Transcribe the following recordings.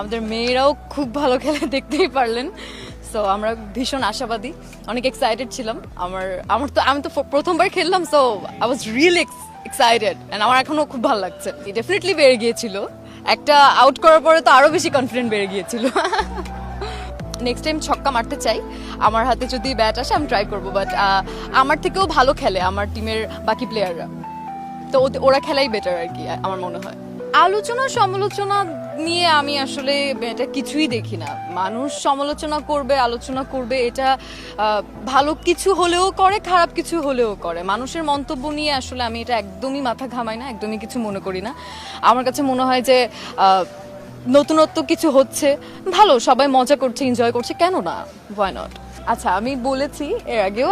আমাদের মেয়েরাও খুব ভালো খেলে, দেখতেই পারলেন। সো আমরা ভীষণ আশাবাদী, অনেক এক্সাইটেড ছিলাম। আমি তো প্রথমবার খেললাম, so I was really excited and আমার এখনো খুব ভালো লাগছে। ডেফিনেটলি বেড়ে গিয়েছিল, একটা আউট করার পরে তো আরো বেশি কনফিডেন্ট বেড়ে গিয়েছিল। নেক্সট টাইম ছক্কা মারতে চাই, আমার হাতে যদি ব্যাট আসে আমি ট্রাই করবো, বাট আমার থেকেও ভালো খেলে আমার টিমের বাকি প্লেয়াররা, তো ওরা খেলাই বেটার আর কি আমার মনে হয়। আলোচনা সমালোচনা নিয়ে আমি আসলে এটা কিছুই দেখি না। মানুষ সমালোচনা করবে, আলোচনা করবে, এটা ভালো কিছু হলেও করে, খারাপ কিছু হলেও করে। মানুষের মন্তব্য নিয়ে আসলে আমি এটা একদমই মাথা ঘামাই না, একদমই কিছু মনে করি না। আমার কাছে মনে হয় যে নতুনত্ব কিছু হচ্ছে, ভালো, সবাই মজা করছে, এনজয় করছে, কেন না, ওয়াই নট। আচ্ছা, আমি বলেছি এর আগেও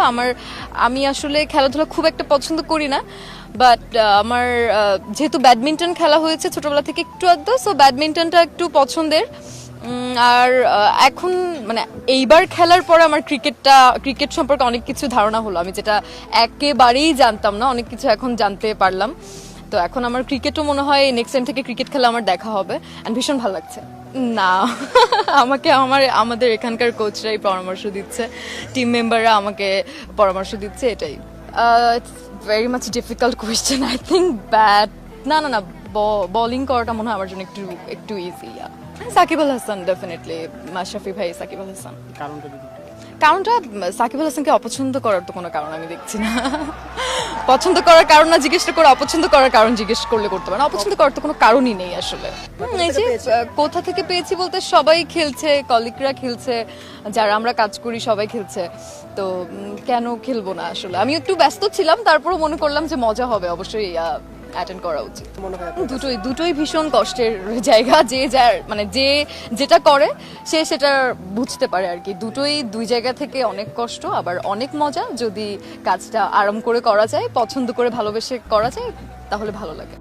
আমি আসলে খেলাধুলা খুব একটা পছন্দ করি না, বাট আমার যেহেতু ব্যাডমিন্টন খেলা হয়েছে ছোটবেলা থেকে একটু আধটু, সো ব্যাডমিন্টনটা একটু পছন্দের। আর এখন মানে এইবার খেলার পরে আমার ক্রিকেট সম্পর্কে অনেক কিছু ধারণা হলো, আমি যেটা একেবারেই জানতাম না, অনেক কিছু এখন জানতে পারলাম। তো এখন আমার ক্রিকেটও মনে হয় নেক্সট টাইম থেকে ক্রিকেট খেলা আমার দেখা হবে, এন্ড ভীষণ ভালো লাগছে। না, আমাদের এখানকার কোচরাই পরামর্শ দিচ্ছে, টিম মেম্বাররা আমাকে পরামর্শ দিচ্ছে, এটাই। It's very much difficult question. I think না, বোলিং করাটা মনে হয় আমার জন্য একটু ইজি। সাকিব আল হাসান, ডেফিনেটলি মাশরাফি ভাই, সাকিব আল হাসান। কারণটা সাকিব আল হাসানকে অপছন্দ করার তো কোনো কারণ আমি দেখছি না। পছন্দ করার কারণ না জিজ্ঞেস করে, অপছন্দ করার কারণ জিজ্ঞেস করলে করতে পারেন। অপছন্দ করার তো কোনো কারণই নেই আসলে। এই যে কোথা থেকে পেয়েছি বলতে, সবাই খেলছে, কলিগরা খেলছে, যারা আমরা কাজ করি সবাই খেলছে, তো কেন খেলবো না আসলে। আমি একটু ব্যস্ত ছিলাম, তারপরও মনে করলাম যে মজা হবে, অবশ্যই অ্যাটেন্ড করা উচিত। দুটোই ভীষণ কষ্টের জায়গা, যে যেটা করে সে সেটা বুঝতে পারে আর কি। দুই জায়গা থেকে অনেক কষ্ট, আবার অনেক মজা। যদি কাজটা আরাম করে করা যায়, পছন্দ করে ভালোবেসে করা যায়, তাহলে ভালো লাগে।